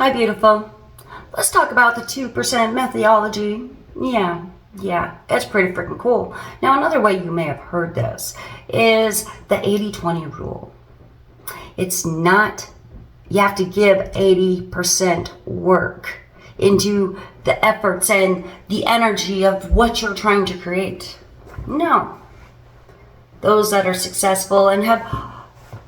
Hi, beautiful. Let's talk about the 2% methodology. Yeah, it's pretty freaking cool. Now, another way you may have heard this is the 80-20 rule. It's not, you have to give 80% work into the efforts and the energy of what you're trying to create. No. Those that are successful and have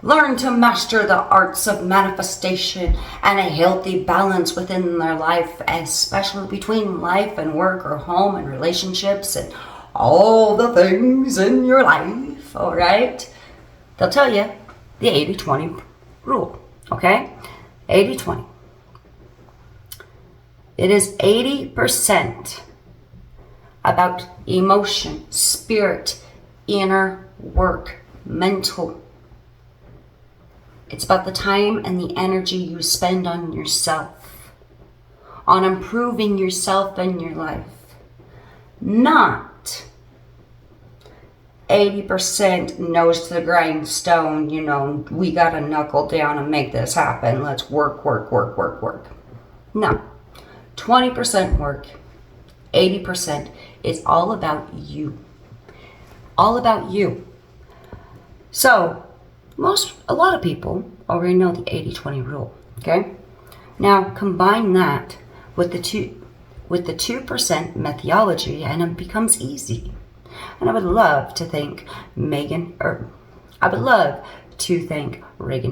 learned to master the arts of manifestation and a healthy balance within their life, especially between life and work or home and relationships and all the things in your life, all right? They'll tell you the 80-20 rule, okay? 80-20. It is 80% about emotion, spirit, inner work, mental. It's about the time and the energy you spend on yourself, on improving yourself and your life. Not 80% nose to the grindstone, we got to knuckle down and make this happen. Let's work. No. 20% work, 80% is all about you. All about you. So, a lot of people already know the 80-20 rule, okay? Now, combine that with the 2% methodology and it becomes easy. And I would love to thank Ragen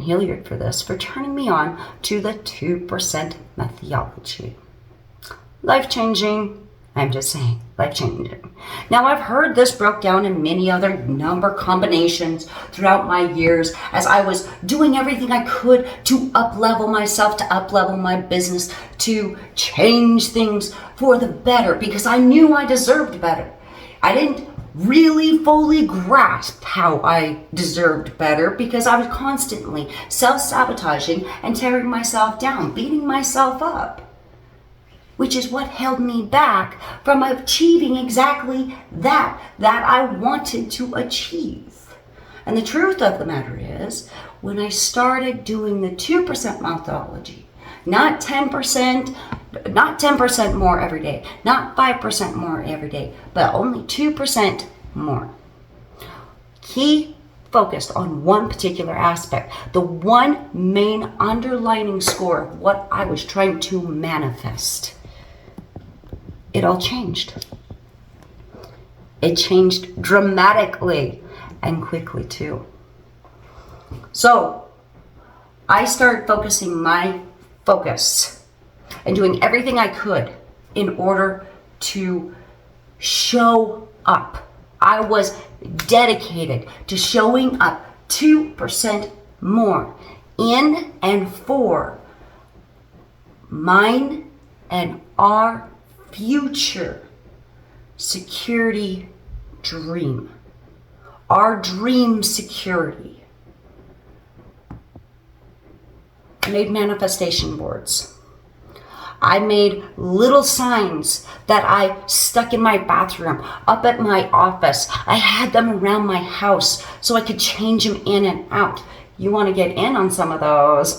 Hillard for turning me on to the 2% methodology. Life-changing. I'm just saying, life-changing. Now, I've heard this broke down in many other number combinations throughout my years as I was doing everything I could to up-level myself, to up-level my business, to change things for the better because I knew I deserved better. I didn't really fully grasp how I deserved better because I was constantly self-sabotaging and tearing myself down, beating myself up, which is what held me back from achieving exactly that I wanted to achieve. And the truth of the matter is, when I started doing the 2% methodology, not 10% more every day, not 5% more every day, but only 2% more. Key focused on one particular aspect, the one main underlining score of what I was trying to manifest. It all changed. It changed dramatically and quickly too. So I started focusing my focus and doing everything I could in order to show up. I was dedicated to showing up 2% more in and for mine and our future security dream. Our dream security. I made manifestation boards. I made little signs that I stuck in my bathroom, up at my office. I had them around my house so I could change them in and out. You want to get in on some of those,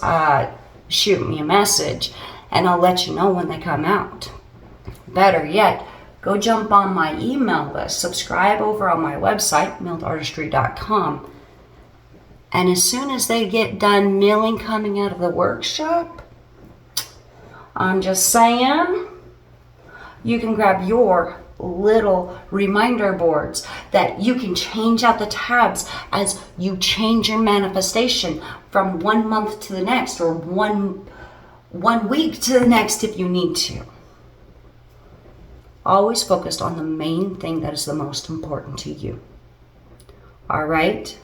shoot me a message and I'll let you know when they come out. Better yet, go jump on my email list, subscribe over on my website, millartistry.com. And as soon as they get done milling coming out of the workshop, I'm just saying, you can grab your little reminder boards that you can change out the tabs as you change your manifestation from 1 month to the next or one week to the next if you need to. Always focused on the main thing that is the most important to you. All right?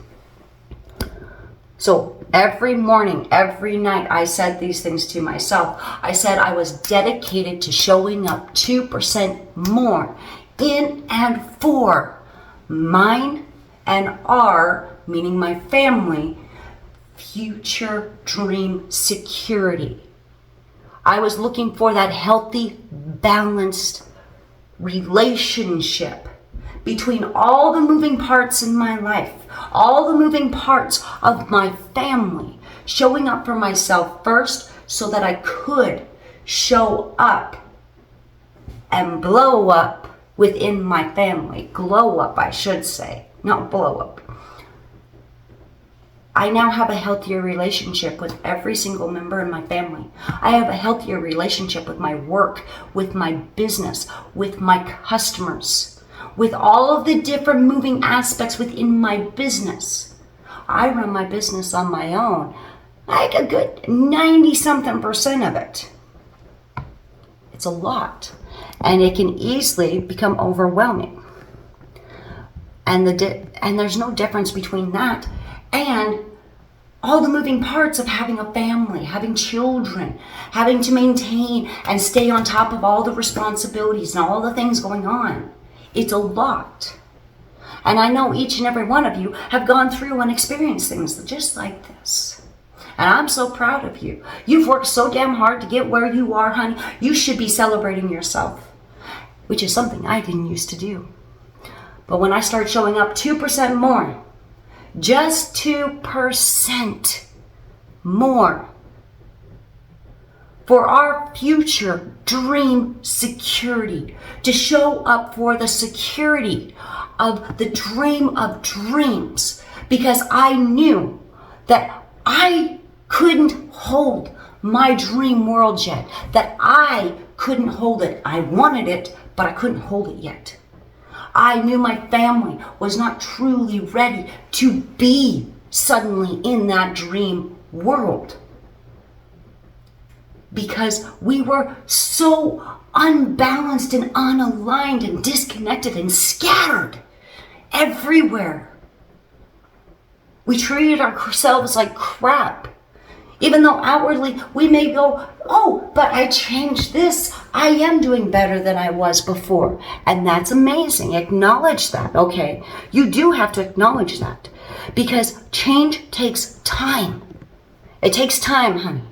So every morning, every night, I said these things to myself. I said I was dedicated to showing up 2% more in and for mine and our, meaning my family, future dream security. I was looking for that healthy, balanced relationship between all the moving parts in my life, all the moving parts of my family, showing up for myself first, so that I could show up and blow up within my family. Glow up, I should say, not blow up. I now have a healthier relationship with every single member in my family. I have a healthier relationship with my work, with my business, with my customers, with all of the different moving aspects within my business. I run my business on my own, like a good 90-something% of it. It's a lot, and it can easily become overwhelming. And there's no difference between that and all the moving parts of having a family, having children, having to maintain and stay on top of all the responsibilities and all the things going on. It's a lot. And I know each and every one of you have gone through and experienced things just like this. And I'm so proud of you. You've worked so damn hard to get where you are, honey. You should be celebrating yourself, which is something I didn't used to do. But when I start showing up 2% more, just 2% more for our future dream security, to show up for the security of the dream of dreams, because I knew that I couldn't hold my dream world yet, that I couldn't hold it. I wanted it, but I couldn't hold it yet. I knew my family was not truly ready to be suddenly in that dream world, because we were so unbalanced and unaligned and disconnected and scattered everywhere. We treated ourselves like crap. Even though outwardly we may go, oh, but I changed this. I am doing better than I was before. And that's amazing. Acknowledge that, okay? You do have to acknowledge that, because change takes time. It takes time, honey.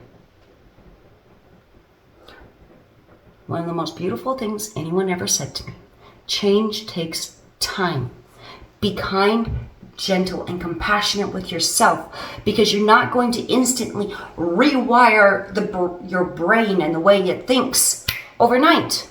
One of the most beautiful things anyone ever said to me: change takes time. Be kind, gentle, and compassionate with yourself, because you're not going to instantly rewire your brain and the way it thinks overnight.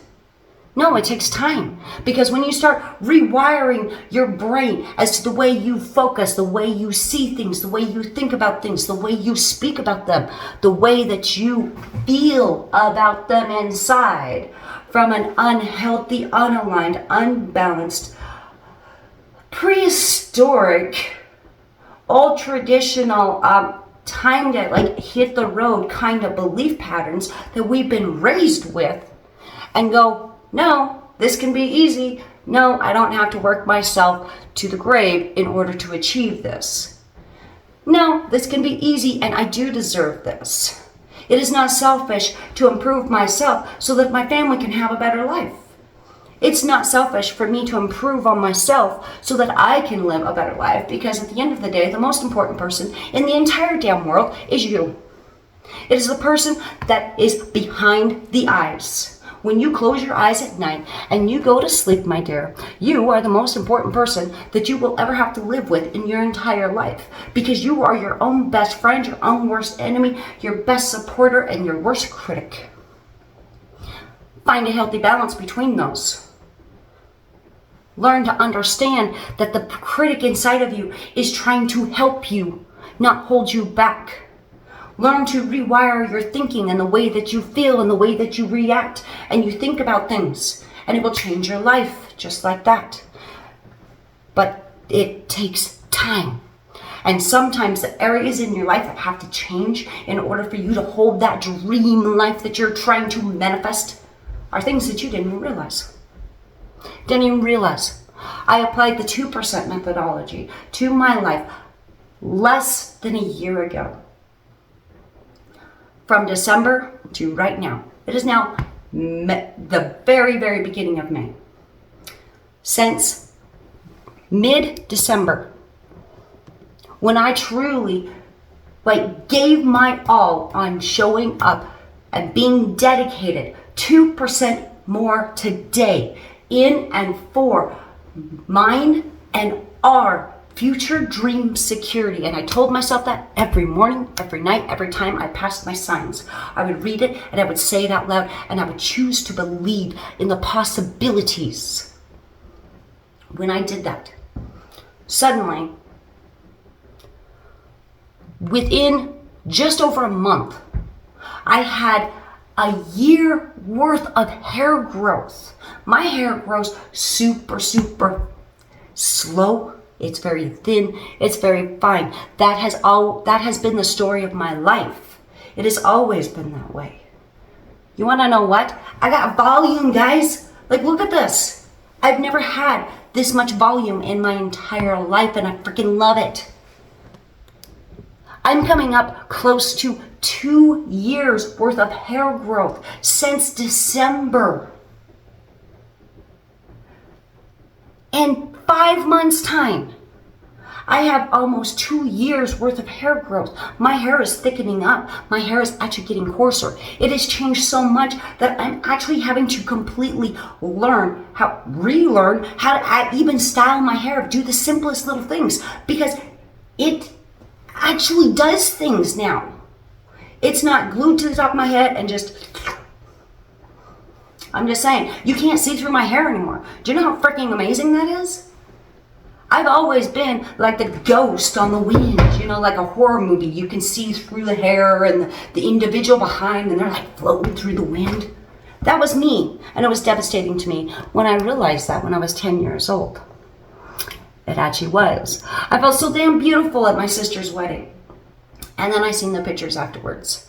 No, it takes time, because when you start rewiring your brain as to the way you focus, the way you see things, the way you think about things, the way you speak about them, the way that you feel about them inside, from an unhealthy, unaligned, unbalanced, prehistoric, old traditional, time to like hit the road kind of belief patterns that we've been raised with, and go, no, this can be easy. No, I don't have to work myself to the grave in order to achieve this. No, this can be easy, and I do deserve this. It is not selfish to improve myself so that my family can have a better life. It's not selfish for me to improve on myself so that I can live a better life, because at the end of the day, the most important person in the entire damn world is you. It is the person that is behind the eyes. When you close your eyes at night and you go to sleep, my dear, you are the most important person that you will ever have to live with in your entire life, because you are your own best friend, your own worst enemy, your best supporter, and your worst critic. Find a healthy balance between those. Learn to understand that the critic inside of you is trying to help you, not hold you back. Learn to rewire your thinking and the way that you feel and the way that you react and you think about things, and it will change your life just like that. But it takes time. And sometimes the areas in your life that have to change in order for you to hold that dream life that you're trying to manifest are things that you didn't even realize. Didn't even realize. I applied the 2% methodology to my life less than a year ago. From December to right now. It is now the very, very beginning of May. Since mid-December, when I truly gave my all on showing up and being dedicated 2% more today in and for mine and our future dream security. And I told myself that every morning, every night, every time I passed my signs. I would read it and I would say it out loud, and I would choose to believe in the possibilities. When I did that, suddenly, within just over a month, I had a year worth of hair growth. My hair grows super slow. It's very thin. It's very fine. That has been the story of my life. It has always been that way. You want to know what? I got volume, guys. Like, look at this. I've never had this much volume in my entire life, and I freaking love it. I'm coming up close to 2 years worth of hair growth since December. In 5 months' time, I have almost 2 years worth of hair growth. My hair is thickening up. My hair is actually getting coarser. It has changed so much that I'm actually having to completely relearn how to even style my hair, do the simplest little things, because it actually does things now. It's not glued to the top of my head and just, I'm just saying, you can't see through my hair anymore. Do you know how freaking amazing that is? I've always been like the ghost on the wind, like a horror movie. You can see through the hair and the individual behind, and they're like floating through the wind. That was me, and it was devastating to me when I realized that when I was 10 years old. It actually was. I felt so damn beautiful at my sister's wedding. And then I seen the pictures afterwards.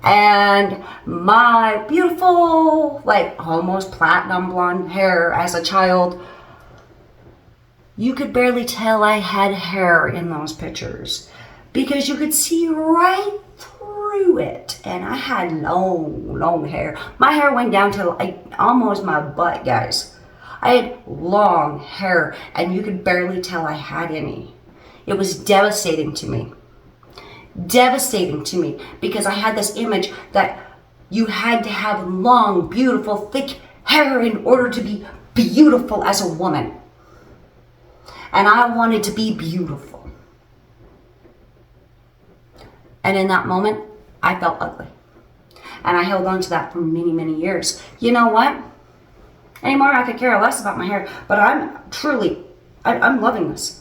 And my beautiful, like almost platinum blonde hair as a child, you could barely tell I had hair in those pictures because you could see right through it. And I had long hair. My hair went down to like almost my butt, guys. I had long hair, and you could barely tell I had any. It was devastating to me. Devastating to me, because I had this image that you had to have long, beautiful, thick hair in order to be beautiful as a woman. And I wanted to be beautiful. And in that moment, I felt ugly. And I held on to that for many years. You know what? Anymore, I could care less about my hair, but I'm loving this.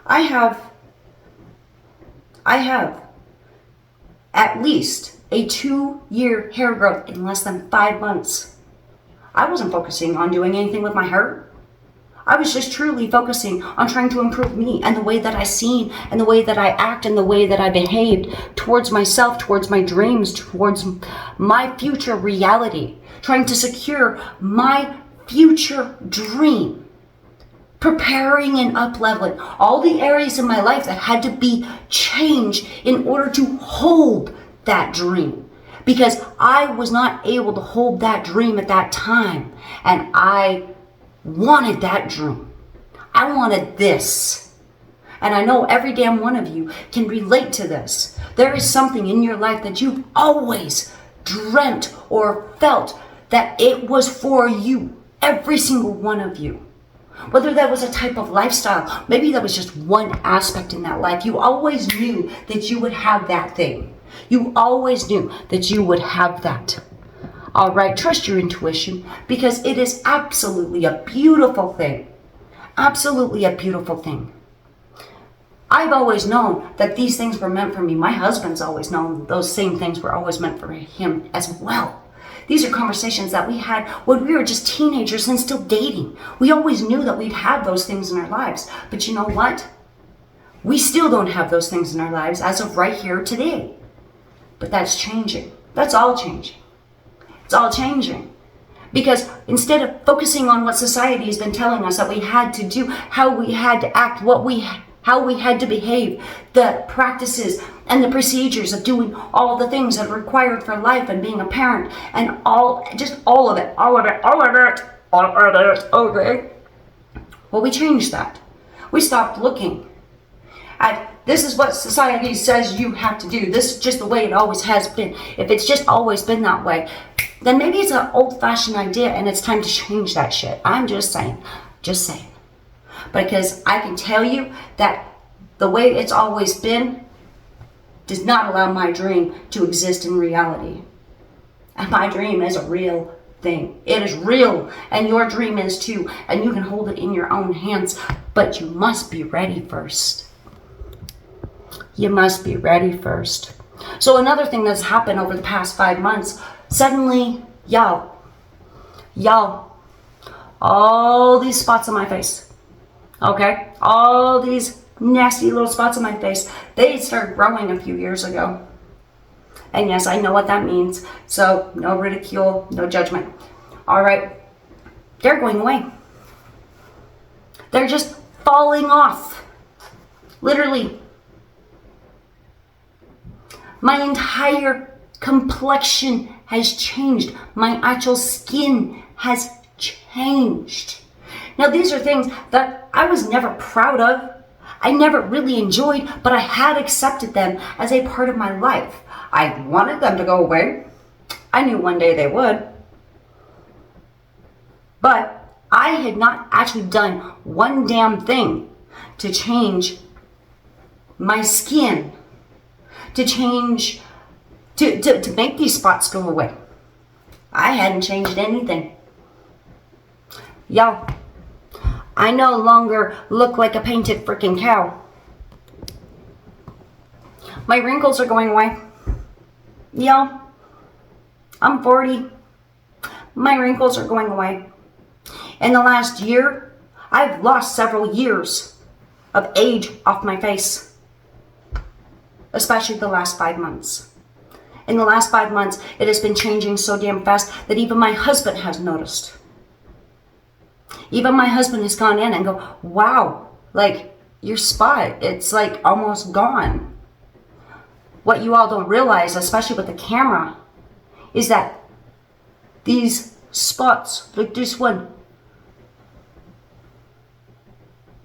I have at least a 2-year hair growth in less than 5 months. I wasn't focusing on doing anything with my hair. I was just truly focusing on trying to improve me and the way that I seen and the way that I act and the way that I behaved towards myself, towards my dreams, towards my future reality, trying to secure my future dream, preparing and up-leveling all the areas in my life that had to be changed in order to hold that dream, because I was not able to hold that dream at that time, and I wanted that dream. I wanted this. And I know every damn one of you can relate to this. There is something in your life that you've always dreamt or felt that it was for you. Every single one of you. Whether that was a type of lifestyle, maybe that was just one aspect in that life. You always knew that you would have that thing. You always knew that you would have that. All right, trust your intuition, because it is absolutely a beautiful thing. Absolutely a beautiful thing. I've always known that these things were meant for me. My husband's always known those same things were always meant for him as well. These are conversations that we had when we were just teenagers and still dating. We always knew that we'd have those things in our lives. But you know what? We still don't have those things in our lives as of right here today. But that's changing. That's all changing. It's all changing. Because instead of focusing on what society has been telling us that we had to do, how we had to act, how we had to behave, the practices and the procedures of doing all the things that are required for life and being a parent, and all of it, okay? Well, we changed that. We stopped looking at, this is what society says you have to do. This is just the way it always has been. If it's just always been that way, then maybe it's an old-fashioned idea and it's time to change that shit. I'm just saying. Because I can tell you that the way it's always been does not allow my dream to exist in reality. And my dream is a real thing. It is real, and your dream is too, and you can hold it in your own hands, but you must be ready first. You must be ready first. So another thing that's happened over the past 5 months, suddenly, y'all, all these spots on my face, okay? All these nasty little spots on my face, they started growing a few years ago. And yes, I know what that means. So no ridicule, no judgment. All right, they're going away. They're just falling off. Literally. My entire complexion has changed. My actual skin has changed. Now, these are things that I was never proud of. I never really enjoyed, but I had accepted them as a part of my life. I wanted them to go away. I knew one day they would. But I had not actually done one damn thing to change my skin, to change, to make these spots go away. I hadn't changed anything. Y'all, I no longer look like a painted freaking cow. My wrinkles are going away. Y'all, I'm 40. My wrinkles are going away. In the last year, I've lost several years of age off my face. Especially the last 5 months. In the last 5 months, it has been changing so damn fast that even my husband has noticed. Even my husband has gone in and go, wow, like your spot, it's like almost gone. What you all don't realize, especially with the camera, is that these spots, like this one,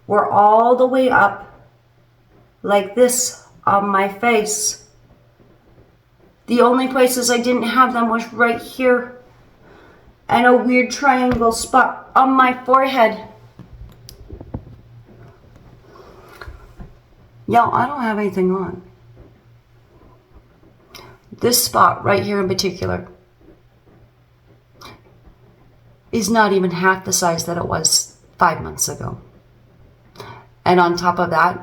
were all the way up like this on my face. The only places I didn't have them was right here and a weird triangle spot on my forehead. Y'all, I don't have anything on. This spot right here in particular is not even half the size that it was 5 months ago. And on top of that,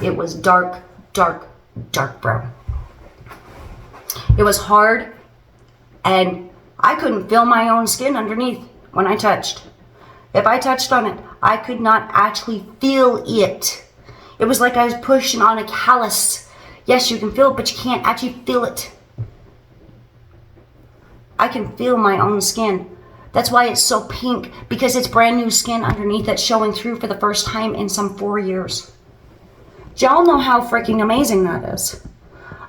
it was dark brown. It was hard, and I couldn't feel my own skin underneath when I touched. If I touched on it, I could not actually feel it. It was like I was pushing on a callus. Yes, you can feel it, but you can't actually feel it. I can feel my own skin. That's why it's so pink, because it's brand new skin underneath that's showing through for the first time in some 4 years. Do y'all know how freaking amazing that is?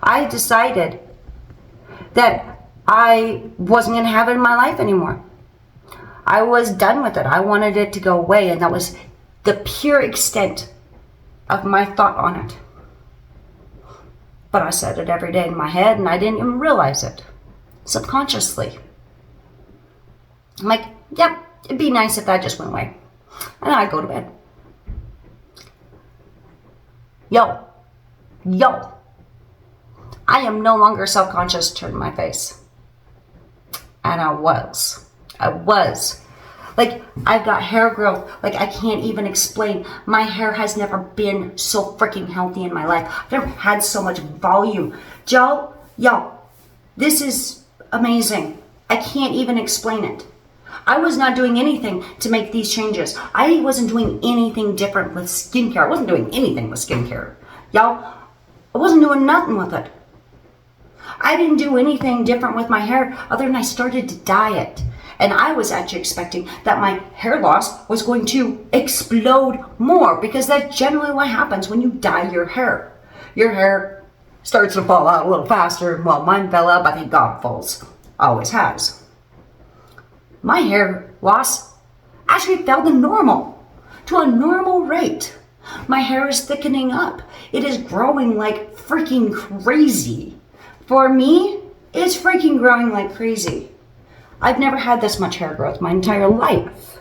I decided that I wasn't going to have it in my life anymore. I was done with it. I wanted it to go away, and that was the pure extent of my thought on it. But I said it every day in my head, and I didn't even realize it. Subconsciously. I'm like, yeah, it'd be nice if that just went away. And then I go to bed. Yo, I am no longer self-conscious toward my face. And I was. Like, I've got hair growth. Like, I can't even explain. My hair has never been so freaking healthy in my life. I've never had so much volume. Yo, this is amazing. I can't even explain it. I was not doing anything to make these changes. I wasn't doing anything different with skincare. I wasn't doing anything with skincare. Y'all, I wasn't doing nothing with it. I didn't do anything different with my hair other than I started to dye it. And I was actually expecting that my hair loss was going to explode more, because that's generally what happens when you dye your hair. Your hair starts to fall out a little faster. Well, mine fell out, but thank God falls. Always has. My hair loss actually fell to normal, to a normal rate. My hair is thickening up. It is growing like freaking crazy. For me, it's freaking growing like crazy. I've never had this much hair growth my entire life.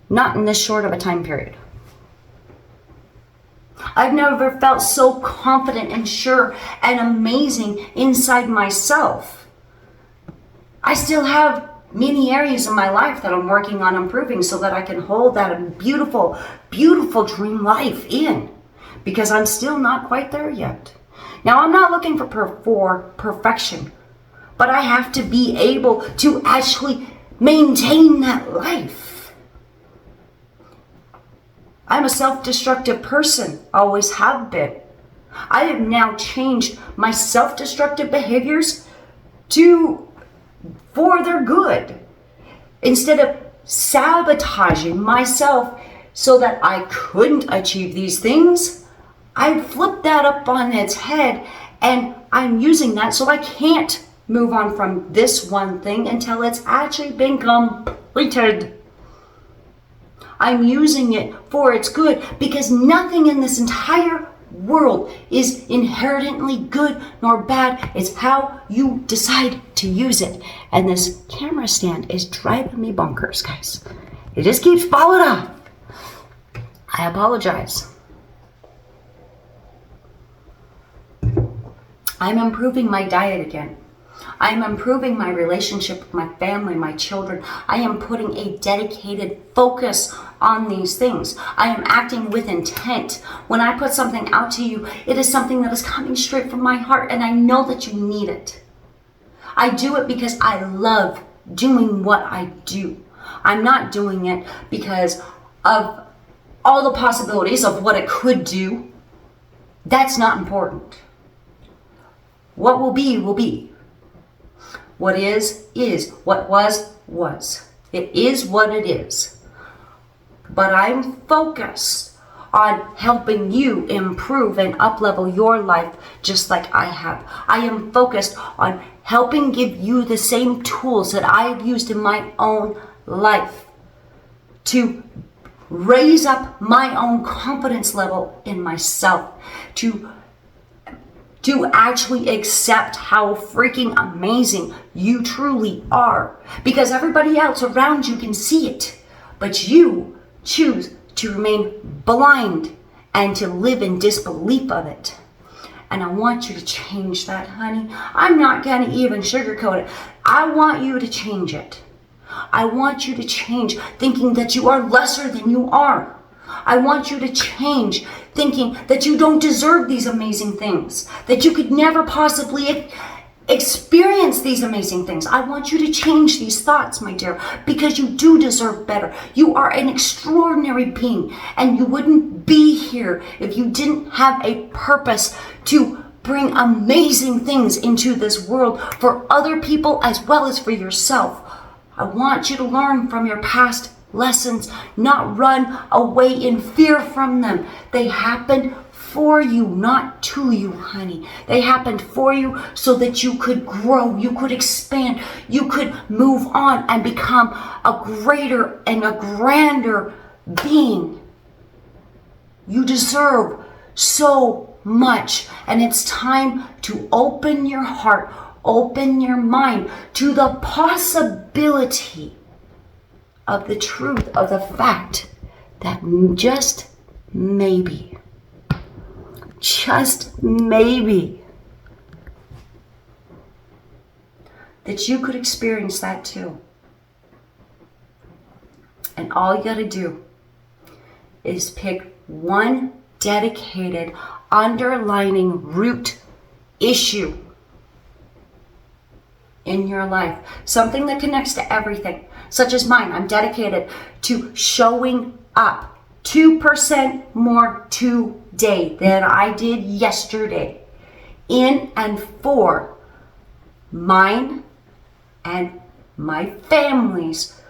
Not in this short of a time period. I've never felt so confident and sure and amazing inside myself. I still have many areas in my life that I'm working on improving so that I can hold that beautiful, beautiful dream life in, because I'm still not quite there yet. Now, I'm not looking for perfection, but I have to be able to actually maintain that life. I'm a self-destructive person, always have been. I have now changed my self-destructive behaviors for their good. Instead of sabotaging myself so that I couldn't achieve these things, I flipped that up on its head, and I'm using that so I can't move on from this one thing until it's actually been completed. I'm using it for its good, because nothing in this entire world is inherently good nor bad. It's how you decide to use it. And this camera stand is driving me bonkers, guys. It just keeps falling off. I apologize. I'm improving my diet again. I'm improving my relationship with my family, my children. I am putting a dedicated focus on these things. I am acting with intent. When I put something out to you, it is something that is coming straight from my heart, and I know that you need it. I do it because I love doing what I do. I'm not doing it because of all the possibilities of what it could do. That's not important. What will be, will be. What is. What was. It is what it is. But I'm focused on helping you improve and up-level your life just like I have. I am focused on helping give you the same tools that I have used in my own life to raise up my own confidence level in myself, to actually accept how freaking amazing you truly are. Because everybody else around you can see it, but you choose to remain blind and to live in disbelief of it. And I want you to change that, honey. I'm not going to even sugarcoat it. I want you to change it. I want you to change thinking that you are lesser than you are. I want you to change thinking that you don't deserve these amazing things, that you could never possibly experience these amazing things. I want you to change these thoughts, my dear, because you do deserve better. You are an extraordinary being, and you wouldn't be here if you didn't have a purpose to bring amazing things into this world for other people as well as for yourself. I want you to learn from your past lessons, not run away in fear from them. They happened for you, not to you, honey. They happened for you so that you could grow, you could expand, you could move on and become a greater and a grander being. You deserve so much, and it's time to open your heart, open your mind to the possibility of the truth of the fact that just maybe, that you could experience that too. And all you gotta do is pick one dedicated, underlining root issue in your life, something that connects to everything, such as mine. I'm dedicated to showing up 2% more today than I did yesterday, in and for mine and my family's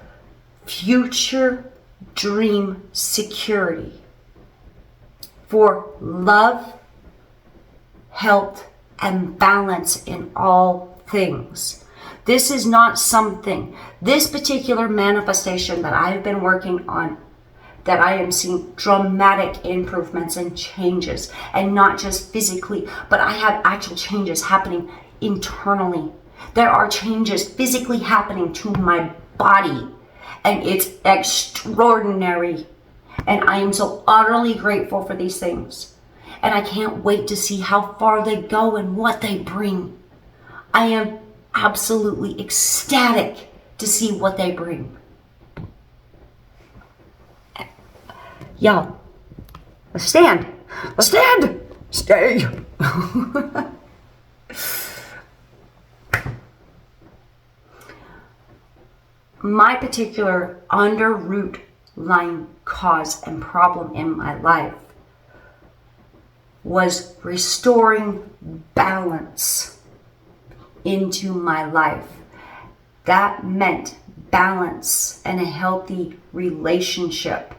future dream security, for love, health, and balance in all things. This is not something, this particular manifestation that I've been working on, that I am seeing dramatic improvements and changes, and not just physically, but I have actual changes happening internally. There are changes physically happening to my body, and it's extraordinary. And I am so utterly grateful for these things. and I can't wait to see how far they go and what they bring. I am absolutely ecstatic to see what they bring. Y'all, let's stand. Let's stand. Stay. My particular underlying cause and problem in my life was restoring balance into my life. That meant balance and a healthy relationship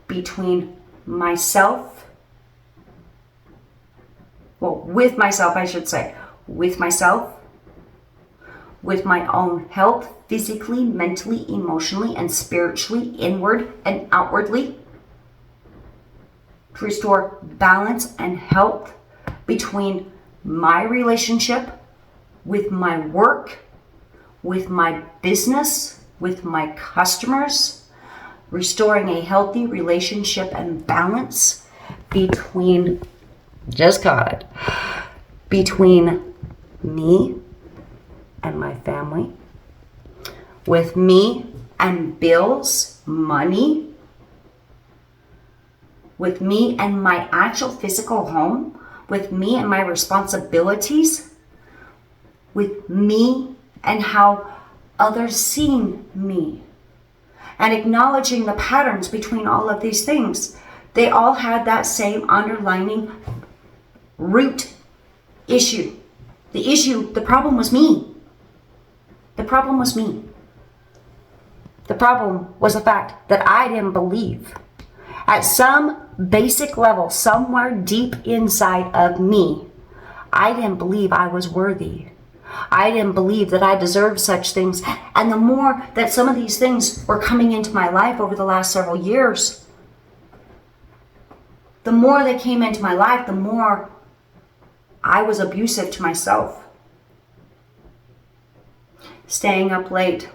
between myself, with myself, with my own health, physically, mentally, emotionally, and spiritually, inward and outwardly. To restore balance and health between my relationship with my work, with my business, with my customers, restoring a healthy relationship and balance between, between me and my family, with me and bills, money, with me and my actual physical home, with me and my responsibilities, with me and how others see me, and acknowledging the patterns between all of these things. They all had that same underlying root issue. The problem was me. The problem was me. The problem was the fact that I didn't believe. At some basic level, somewhere deep inside of me, I didn't believe I was worthy. I didn't believe that I deserved such things. And the more that some of these things were coming into my life over the last several years, the more they came into my life, the more I was abusive to myself. Staying up late,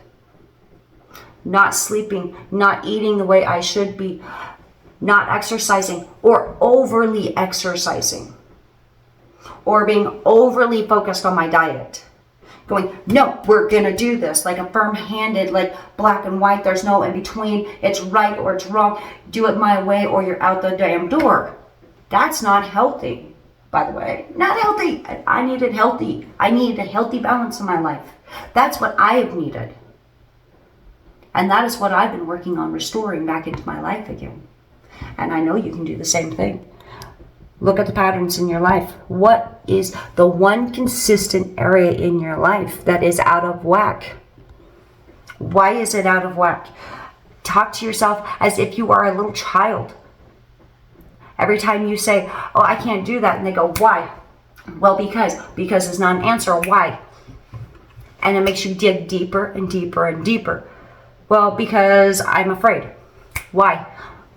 not sleeping, not eating the way I should be, not exercising, or overly exercising, or being overly focused on my diet. Going, no, we're gonna do this, like a firm-handed, like black and white, there's no in between, it's right or it's wrong, do it my way or you're out the damn door. That's not healthy, by the way. Not healthy. I needed healthy. I needed a healthy balance in my life. That's what I have needed. And that is what I've been working on restoring back into my life again. And I know you can do the same thing. Look at the patterns in your life. What is the one consistent area in your life that is out of whack? Why is it out of whack? Talk to yourself as if you are a little child. Every time you say, oh, I can't do that, and they go, why? Well, because it's not an answer. Why? And it makes you dig deeper and deeper and deeper. Well, because I'm afraid. Why?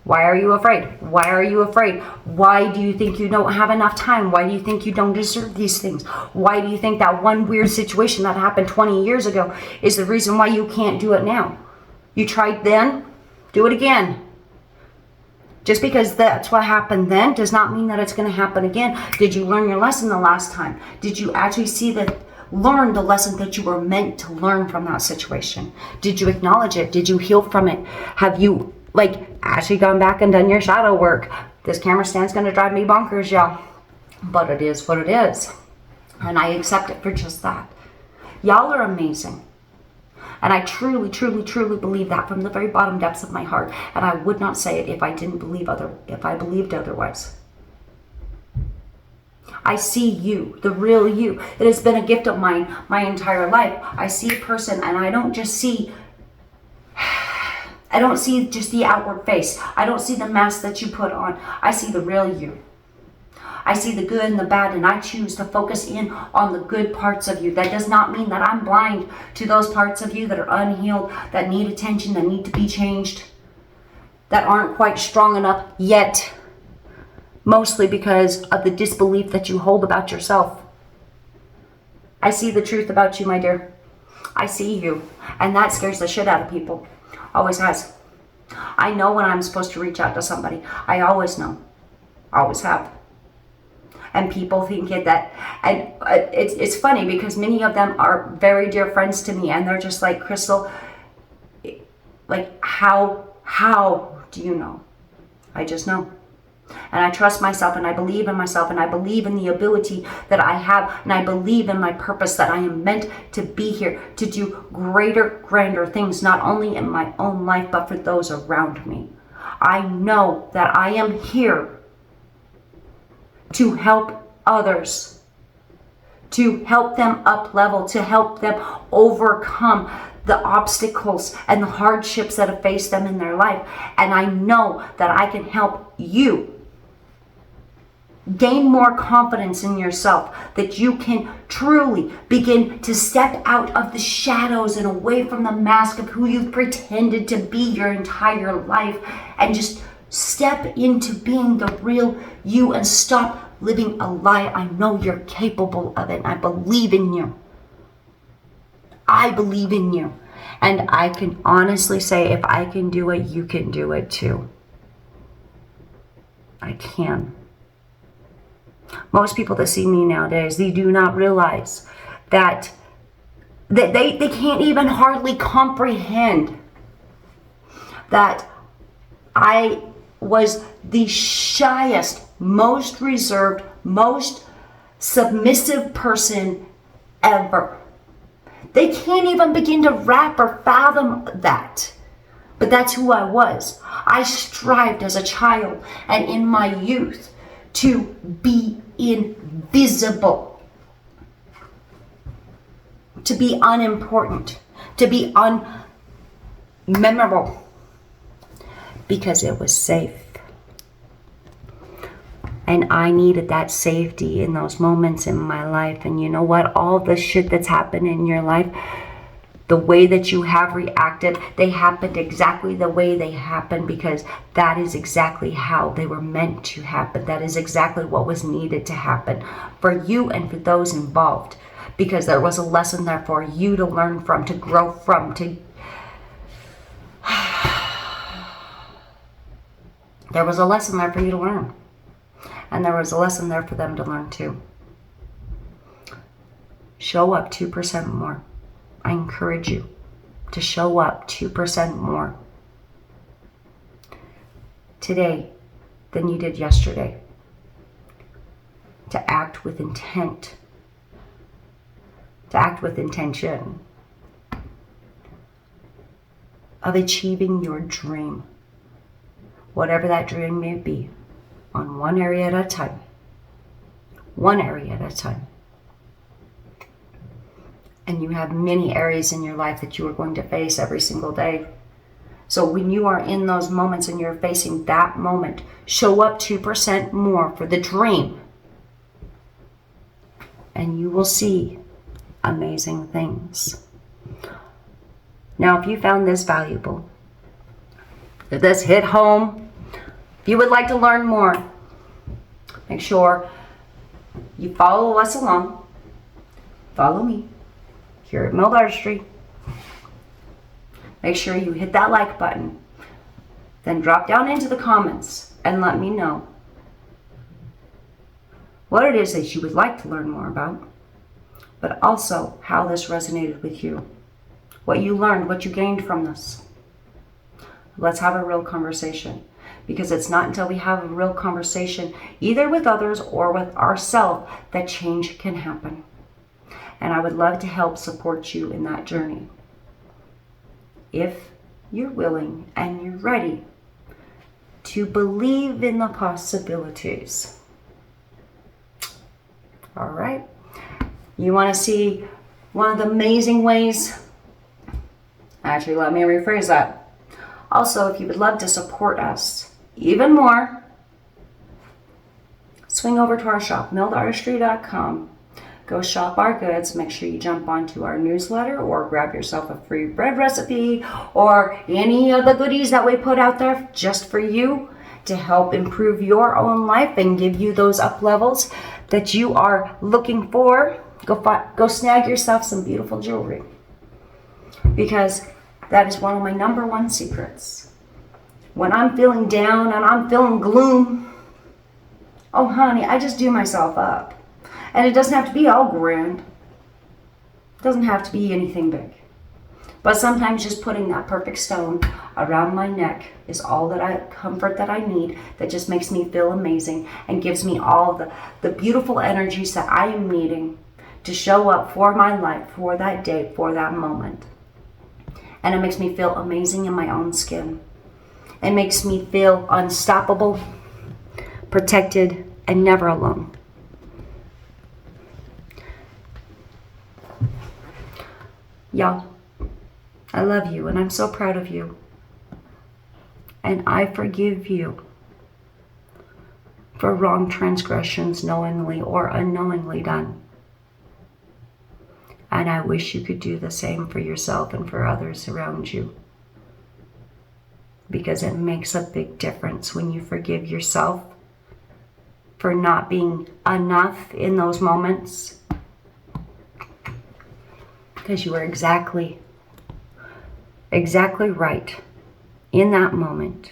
Why are you afraid? Why are you afraid? Why do you think you don't have enough time? Why do you think you don't deserve these things? Why do you think that one weird situation that happened 20 years ago is the reason why you can't do it now? You tried then, do it again. Just because that's what happened then does not mean that it's going to happen again. Did you learn your lesson the last time? Did you actually learn the lesson that you were meant to learn from that situation? Did you acknowledge it? Did you heal from it? Have you actually gone back and done your shadow work? This camera stand's going to drive me bonkers, y'all. But it is what it is. And I accept it for just that. Y'all are amazing. And I truly, truly, truly believe that from the very bottom depths of my heart. And I would not say it if I believed otherwise. I see you, the real you. It has been a gift of mine my entire life. I see a person and I don't see just the outward face. I don't see the mask that you put on. I see the real you. I see the good and the bad, and I choose to focus in on the good parts of you. That does not mean that I'm blind to those parts of you that are unhealed, that need attention, that need to be changed, that aren't quite strong enough yet. Mostly because of the disbelief that you hold about yourself. I see the truth about you, my dear. I see you. And that scares the shit out of people. Always has. I know when I'm supposed to reach out to somebody. I always know. Always have. And people think it's funny because many of them are very dear friends to me, and they're just like, Crystal, like, how do you know? I just know. And I trust myself, and I believe in myself, and I believe in the ability that I have, and I believe in my purpose, that I am meant to be here to do greater, grander things, not only in my own life, but for those around me. I know that I am here to help others, to help them up level, to help them overcome the obstacles and the hardships that have faced them in their life. And I know that I can help you gain more confidence in yourself, that you can truly begin to step out of the shadows and away from the mask of who you've pretended to be your entire life, and just step into being the real you and stop living a lie. I know you're capable of it. I believe in you. I believe in you. And I can honestly say, if I can do it, you can do it too. I can. Most people that see me nowadays, they do not realize that they can't even hardly comprehend that I was the shyest, most reserved, most submissive person ever. They can't even begin to wrap or fathom that. But that's who I was. I strived as a child and in my youth to be invisible, to be unimportant, to be unmemorable, because it was safe. And I needed that safety in those moments in my life. And you know what? All the shit that's happened in your life, the way that you have reacted, they happened exactly the way they happened, because that is exactly how they were meant to happen. That is exactly what was needed to happen for you and for those involved, because there was a lesson there for you to learn from, to grow from, there was a lesson there for you to learn. And there was a lesson there for them to learn too. Show up 2% more. I encourage you to show up 2% more today than you did yesterday. To act with intent. To act with intention of achieving your dream. Whatever that dream may be. On one area at a time. One area at a time. And you have many areas in your life that you are going to face every single day. So when you are in those moments and you're facing that moment, show up 2% more for the dream. And you will see amazing things. Now, if you found this valuable, if this hit home, if you would like to learn more, make sure you follow us along. Follow me here at Mild Artistry. Make sure you hit that like button. Then drop down into the comments and let me know what it is that you would like to learn more about, but also how this resonated with you, what you learned, what you gained from this. Let's have a real conversation. Because it's not until we have a real conversation, either with others or with ourselves, that change can happen. And I would love to help support you in that journey. If you're willing and you're ready to believe in the possibilities. All right. You want to see one of the amazing ways? Actually, let me rephrase that. Also, if you would love to support us even more, swing over to our shop, mildartistry.com. Go shop our goods. Make sure you jump onto our newsletter or grab yourself a free bread recipe or any of the goodies that we put out there just for you to help improve your own life and give you those up levels that you are looking for. Go snag yourself some beautiful jewelry, because that is one of my number one secrets. When I'm feeling down and I'm feeling gloom, Oh, honey, I just do myself up. And it doesn't have to be all grand. It doesn't have to be anything big. But sometimes just putting that perfect stone around my neck is all comfort that I need, that just makes me feel amazing and gives me all the beautiful energies that I am needing to show up for my life, for that day, for that moment. And it makes me feel amazing in my own skin. It makes me feel unstoppable, protected, and never alone. Y'all, I love you and I'm so proud of you. And I forgive you for wrong transgressions knowingly or unknowingly done. And I wish you could do the same for yourself and for others around you. Because it makes a big difference when you forgive yourself for not being enough in those moments. Because you were exactly right in that moment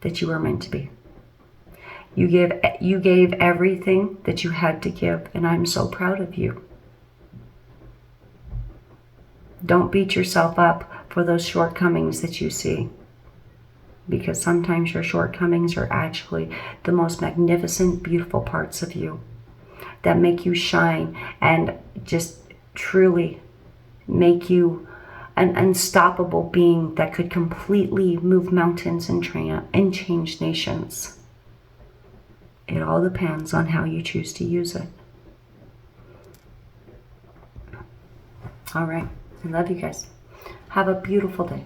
that you were meant to be. You gave everything that you had to give, and I'm so proud of you. Don't beat yourself up for those shortcomings that you see, because sometimes your shortcomings are actually the most magnificent, beautiful parts of you that make you shine and just truly make you an unstoppable being that could completely move mountains and change nations. It all depends on how you choose to use it. All right. I love you guys. Have a beautiful day.